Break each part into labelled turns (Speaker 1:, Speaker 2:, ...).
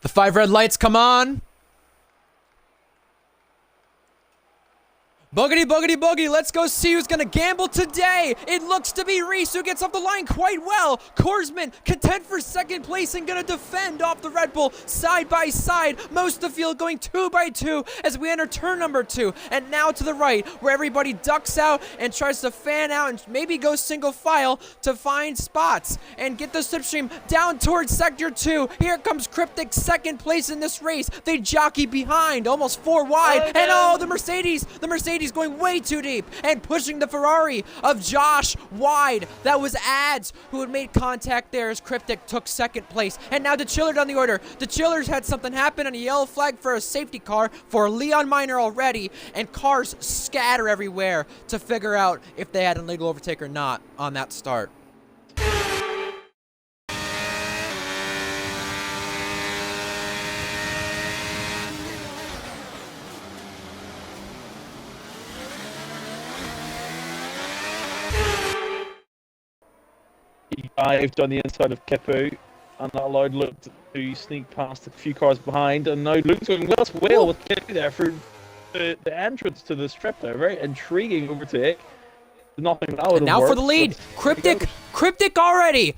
Speaker 1: The 5 red lights come on. Boogity, boogity, boogie. Let's go see who's going to gamble today. It looks to be Reese who gets off the line quite well. Korsman content for second place and going to defend off the Red Bull side by side. Most of the field going 2 by 2 as we enter turn number 2. And now to the right where everybody ducks out and tries to fan out and maybe go single file to find spots and get the slipstream down towards sector 2. Here comes Cryptic, second place in this race. They jockey behind, almost 4 wide. And oh, the Mercedes going way too deep and pushing the Ferrari of Josh wide. That was Ads who had made contact there as Cryptic took second place. And now the Chiller on the order. The Chillers had something happen and a yellow flag for a safety car for Leon Minor already, and cars scatter everywhere to figure out if they had an illegal overtake or not on that start.
Speaker 2: He dived on the inside of Kepu, and that allowed Luke to sneak past a few cars behind, and now Luke's going well with Kepu there for the entrance to the strip there. Very intriguing overtake. Nothing that would
Speaker 1: And now for the lead. Cryptic already.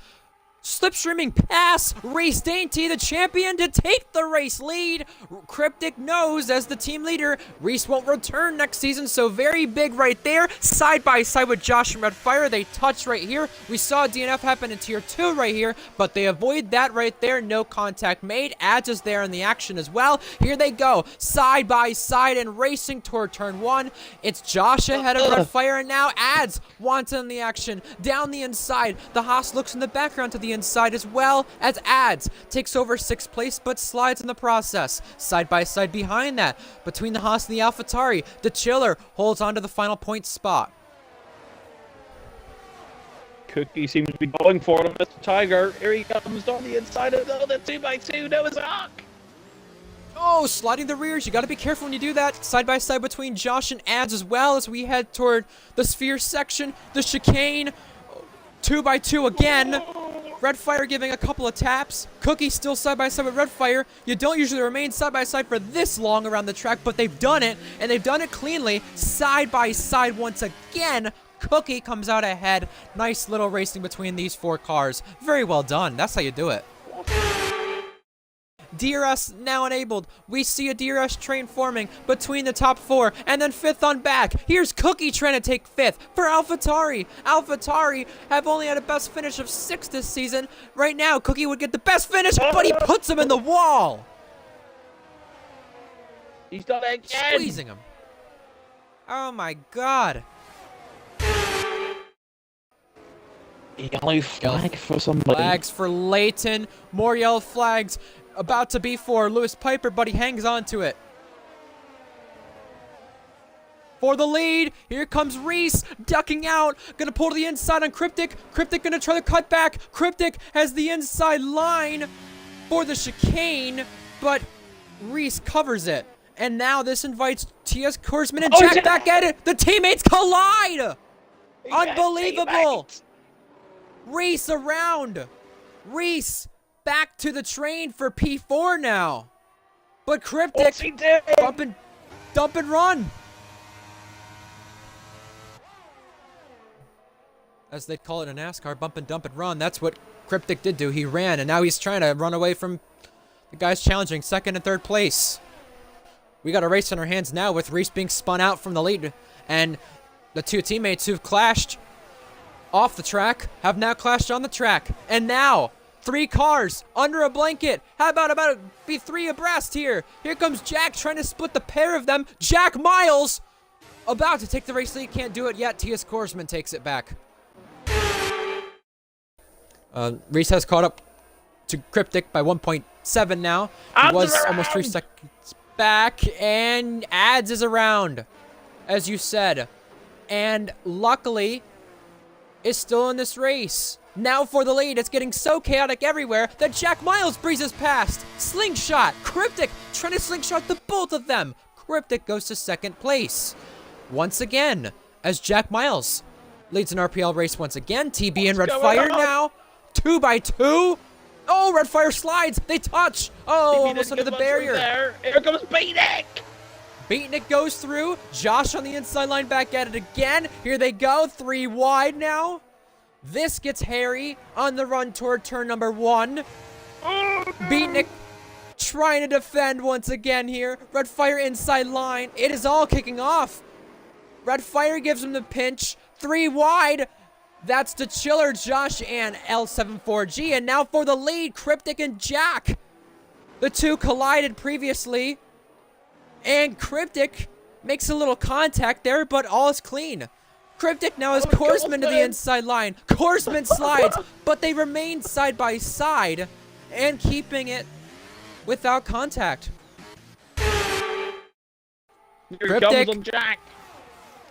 Speaker 1: Slipstreaming past Race Dainty, the champion, to take the race lead. Cryptic knows as the team leader, Reese won't return next season, so very big right there. Side by side with Josh and Redfire, they touch right here. We saw DNF happen in Tier 2 right here, but they avoid that right there. No contact made. Ads is there in the action as well. Here they go, side by side and racing toward turn 1. It's Josh ahead of Redfire, and now Ads wants in the action. Down the inside, the Haas looks in the background to the inside as well as Ads takes over 6th place but slides in the process. Side by side behind that, between the Haas and the AlphaTauri, the Chiller holds on to the final point spot.
Speaker 2: Cookie seems to be going for him. Mr. Tiger, here he comes down the inside of the 2x2. That was a hook.
Speaker 1: Oh, sliding the rears. You got to be careful when you do that. Side by side between Josh and Ads as well as we head toward the sphere section, the chicane. 2x2 again. Redfire giving a couple of taps. Cookie still side by side with Redfire. You don't usually remain side by side for this long around the track, but they've done it, and they've done it cleanly. Side by side once again. Cookie comes out ahead. Nice little racing between these 4 cars. Very well done. That's how you do it. DRS now enabled. We see a DRS train forming between the top 4 and then 5th on back. Here's Cookie trying to take 5th for AlphaTauri. AlphaTauri have only had a best finish of 6th this season. Right now, Cookie would get the best finish, but he puts him in the wall.
Speaker 2: He's done it again.
Speaker 1: Squeezing him. Oh my god.
Speaker 2: Yellow flag for somebody.
Speaker 1: Flags for Leighton. More yellow flags. About to be for Lewis Piper, but he hangs on to it. For the lead, here comes Reese, ducking out, gonna pull to the inside on Cryptic. Cryptic gonna try to cut back. Cryptic has the inside line for the chicane, but Reese covers it. And now this invites T.S. Korsman and Jack back at it. The teammates collide! Unbelievable! Reese around. Reese back to the train for P4 now. But Cryptic, bump and dump and run. As they call it in NASCAR, bump and dump and run. That's what Cryptic did do. He ran, and now he's trying to run away from the guys challenging 2nd and 3rd place. We got a race in our hands now with Reese being spun out from the lead, and the 2 teammates who've clashed off the track have now clashed on the track. And now 3 cars under a blanket. How about be 3 abreast here? Here comes Jack trying to split the pair of them. Jack Miles about to take the race lead. Can't do it yet. T.S. Korsman takes it back. Reese has caught up to Cryptic by 1.7 now. He was almost 3 seconds back, and Ads is around, as you said. And luckily, is still in this race. Now for the lead. It's getting so chaotic everywhere that Jack Miles breezes past. Slingshot. Cryptic trying to slingshot the both of them. Cryptic goes to 2nd place. Once again, as Jack Miles leads an RPL race once again. TB and Redfire now. 2x2. Oh, Red Fire slides. They touch. Oh, almost under the barrier.
Speaker 2: There. Here comes Beatnik.
Speaker 1: Beatnik goes through. Josh on the inside line back at it again. Here they go. 3 wide now. This gets hairy on the run toward turn number 1. Beatnik trying to defend once again here. Red Fire inside line. It is all kicking off. Red Fire gives him the pinch. 3 wide. That's the Chiller, Josh, and L74G. And now for the lead, Cryptic and Jack. The two collided previously. And Cryptic makes a little contact there, but all is clean. Cryptic now has Korsman to the inside line. Korsman slides, but they remain side by side and keeping it without contact.
Speaker 2: Here comes on Jack.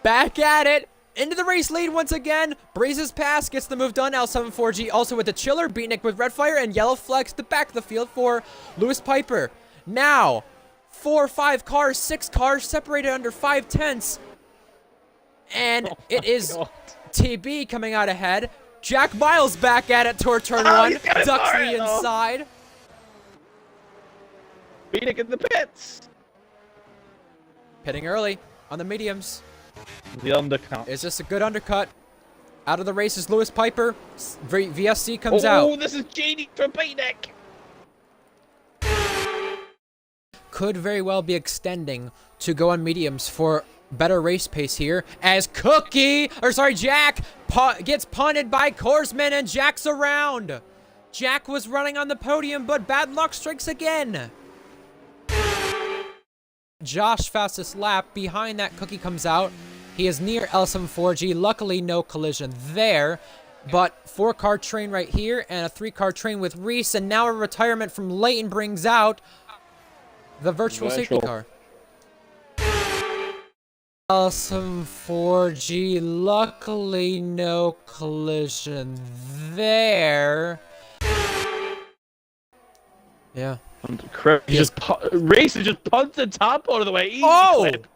Speaker 1: Back at it. Into the race lead once again. Breezes pass, gets the move done. L74G also with the Chiller. Beatnik with Red Fire and Yellow Flex the back of the field for Lewis Piper. Now, 4, 5 cars, 6 cars separated under 5 tenths. And it is TB coming out ahead. Jack Miles back at it toward turn 1. Ducks the inside.
Speaker 2: Beatnik in the pits.
Speaker 1: Pitting early on the mediums.
Speaker 2: The undercut.
Speaker 1: Is this a good undercut? Out of the race is Lewis Piper. VSC comes out.
Speaker 2: Oh, this is genius for Beatnik.
Speaker 1: Could very well be extending to go on mediums for better race pace here as Jack gets punted by Korsman and Jack's around. Jack was running on the podium, but bad luck strikes again. Josh fastest lap. Behind that, Cookie comes out. He is near L74G. Luckily, no collision there. But 4-car train right here and a 3-car train with Reese. And now a retirement from Layton brings out the virtual safety car. L74G. Luckily, no collision there. Yeah.
Speaker 2: Reese just punted top out of the way. Easy clip.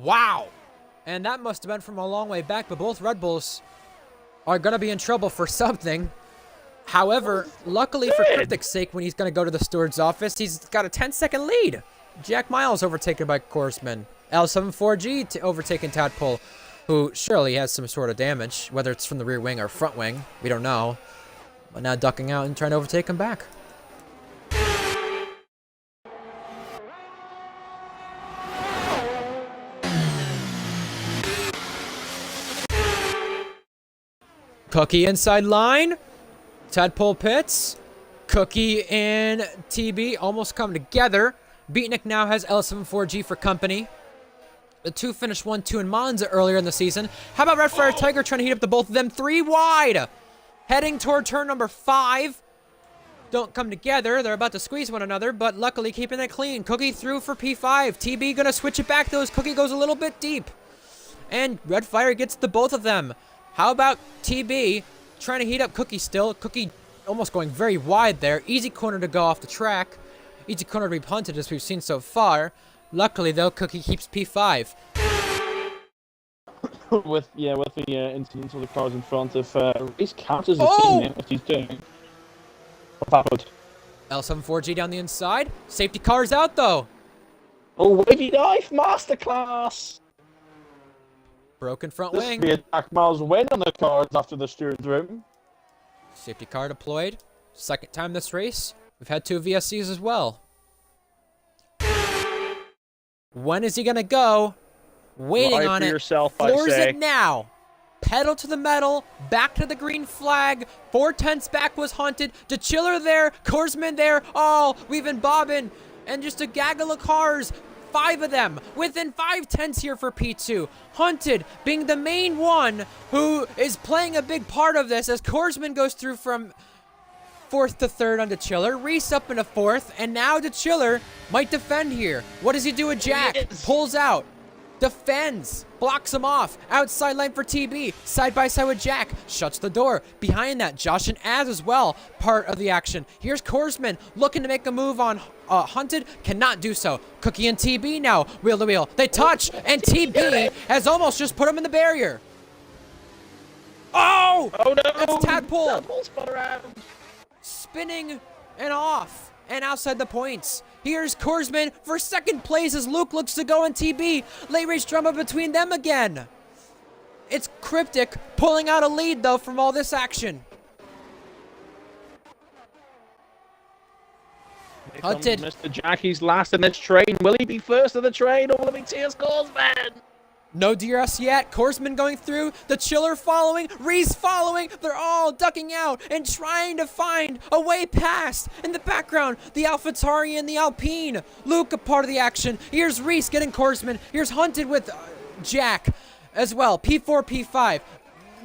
Speaker 1: Wow. And that must have been from a long way back, but both Red Bulls are going to be in trouble for something. However, luckily for Cryptic's sake, when he's going to go to the steward's office, he's got a 10-second lead. Jack Miles overtaken by Korsman. L74G overtaken Tadpole, who surely has some sort of damage, whether it's from the rear wing or front wing. We don't know. But now ducking out and trying to overtake him back. Cookie inside line. Tadpole pits. Cookie and TB almost come together. Beatnik now has L74G for company. The two finished 1-2 in Monza earlier in the season. How about Red Fire Tiger trying to heat up the both of them? 3 wide. Heading toward turn number 5. Don't come together. They're about to squeeze one another, but luckily keeping it clean. Cookie through for P5. TB gonna switch it back though as Cookie goes a little bit deep. And Red Fire gets the both of them. How about TB trying to heat up Cookie still? Cookie almost going very wide there. Easy corner to go off the track. Easy corner to be punted as we've seen so far. Luckily though, Cookie keeps P5.
Speaker 2: with the incidents of the cars in front of Reese counts as a teammate, what he's doing.
Speaker 1: L74G down the inside. Safety car's out though.
Speaker 2: Oh, wavy knife masterclass.
Speaker 1: Broken front wing.
Speaker 2: This Jack Miles win on the cars after the steering room.
Speaker 1: Safety car deployed. Second time this race. We've had 2 VSCs as well. When is he gonna go? Waiting on it. Floors it now. Pedal to the metal. Back to the green flag. 4 tenths back was hunted. De Chiller there. Korsman there. Oh, weaving bobbing. And just a gaggle of cars. 5 of them within 5 tenths here for P2. Hunted being the main one who is playing a big part of this as Korsman goes through from 4th to 3rd on De Chiller. Reese up into 4th, and now De Chiller might defend here. What does he do with Jack? Pulls out. Defends. Blocks him off. Outside line for TB. Side by side with Jack. Shuts the door. Behind that, Josh and Az as well. Part of the action. Here's Korsman looking to make a move on Hunted. Cannot do so. Cookie and TB now. Wheel to wheel. They touch. And TB has almost just put him in the barrier. Oh!
Speaker 2: Oh no!
Speaker 1: That's Tadpole.
Speaker 2: Tadpole spun around.
Speaker 1: spinning and off and outside the points. Here's Korsman for second place as Luke looks to go in TB. Late race drama between them again. It's Cryptic pulling out a lead, though, from all this action. Hunted.
Speaker 2: Mr. Jackie's last in this train. Will he be first of the train, or will it be T.S. Korsman?
Speaker 1: No DRS yet. Korsman going through. The Chiller following. Reese following. They're all ducking out and trying to find a way past. In the background, the AlphaTauri and the Alpine. Luke a part of the action. Here's Reese getting Korsman. Here's Hunted with Jack as well. P4, P5.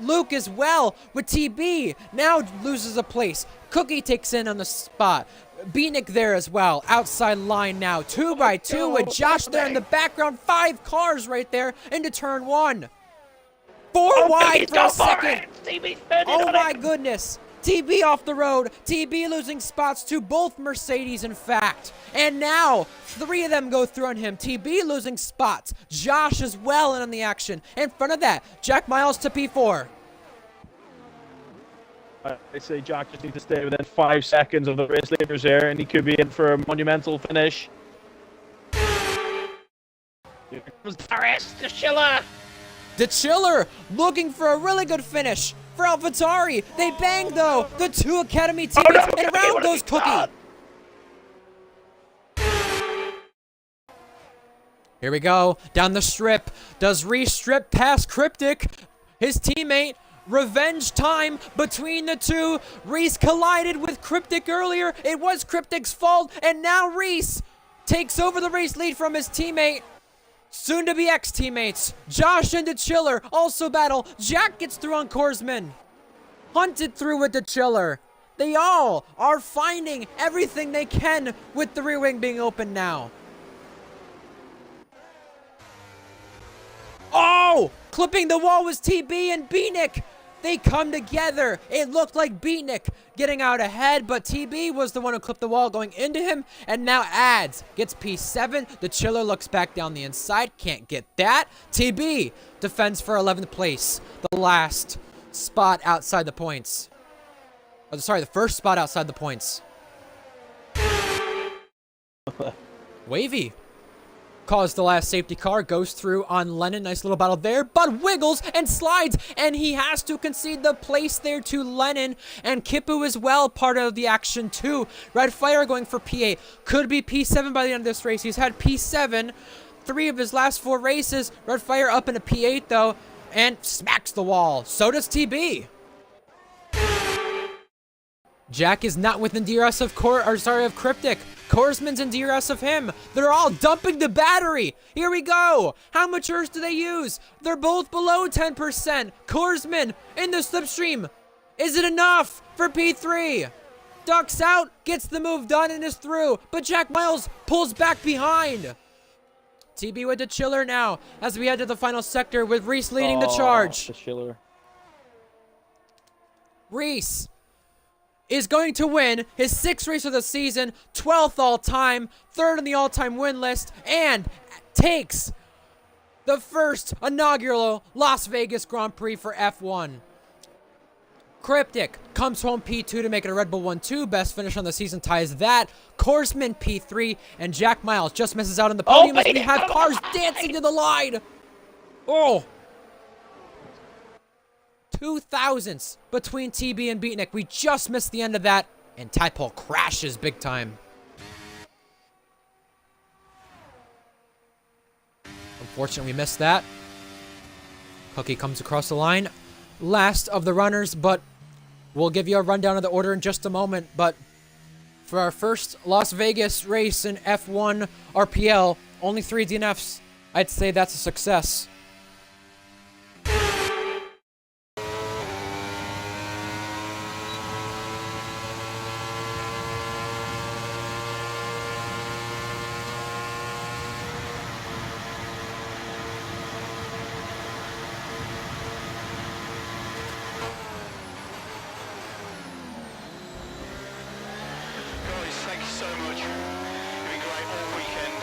Speaker 1: Luke as well with TB. Now loses a place. Cookie takes in on the spot. Beanick there as well. Outside line now. 2 by 2 with Josh there in the background. 5 cars right there into turn 1. 4 wide for a second. Oh my goodness. TB off the road. TB losing spots to both Mercedes, in fact. And now 3 of them go through on him. TB losing spots. Josh as well in on the action. In front of that, Jack Miles to P4.
Speaker 2: I say Jack just needs to stay within 5 seconds of the race leaders here, and he could be in for a monumental finish. Here comes Paris, the Chiller.
Speaker 1: The Chiller looking for a really good finish for AlphaTauri. They bang, though, the 2 Academy teammates, and around goes Cookie. Here we go, down the strip. Does Reese strip past Cryptic, his teammate? Revenge time between the 2. Reese collided with Cryptic earlier. It was Cryptic's fault, and now Reese takes over the race lead from his teammate. Soon to be ex-teammates. Josh and the Chiller also battle. Jack gets through on Korsman. Hunted through with the Chiller. They all are finding everything they can with the rear wing being open now. Oh! Clipping the wall was TB and Beanick. They come together. It looked like Beanick getting out ahead, but TB was the one who clipped the wall going into him, and now Ads gets P7. The Chiller looks back down the inside. Can't get that. TB defends for 11th place. The last spot outside the points. Oh, sorry, the first spot outside the points. Wavy caused the last safety car, goes through on Lennon. Nice little battle there, but wiggles and slides, and he has to concede the place there to Lennon, and Kippu as well, part of the action too. Red Fire going for P8. Could be P7 by the end of this race. He's had P7 3 of his last 4 races. Red Fire up into P8 though, and smacks the wall. So does TB. Jack is not within DRS of Cryptic. Korsman's in DRS of him. They're all dumping the battery. Here we go. How much Earth do they use? They're both below 10%. Korsman in the slipstream. Is it enough for P3? Ducks out, gets the move done, and is through. But Jack Miles pulls back behind. TB with the Chiller now as we head to the final sector with Reese leading the charge.
Speaker 2: The Chiller.
Speaker 1: Reese is going to win his 6th race of the season, 12th all-time, 3rd on the all-time win list, and takes the first inaugural Las Vegas Grand Prix for F1. Cryptic comes home P2 to make it a Red Bull 1-2. Best finish on the season ties that. Korsman P3, and Jack Miles just misses out on the podium as we have cars dancing to the line. Oh! 2,000ths between TB and Beatnik. We just missed the end of that, and Typole crashes big time. Unfortunately, we missed that. Cookie comes across the line. Last of the runners, but we'll give you a rundown of the order in just a moment. But for our first Las Vegas race in F1 RPL, only 3 DNFs. I'd say that's a success.
Speaker 3: So much. Doing great all weekend.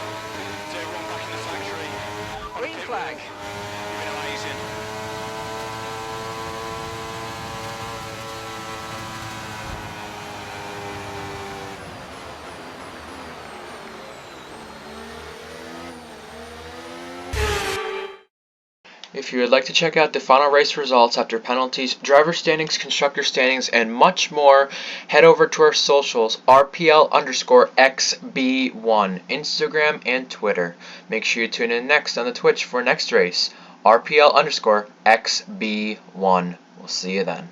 Speaker 3: To everyone back in the factory. Green flag.
Speaker 1: If you would like to check out the final race results after penalties, driver standings, constructor standings, and much more, head over to our socials, RPL_XB1, Instagram and Twitter. Make sure you tune in next on the Twitch for next race, RPL_XB1. We'll see you then.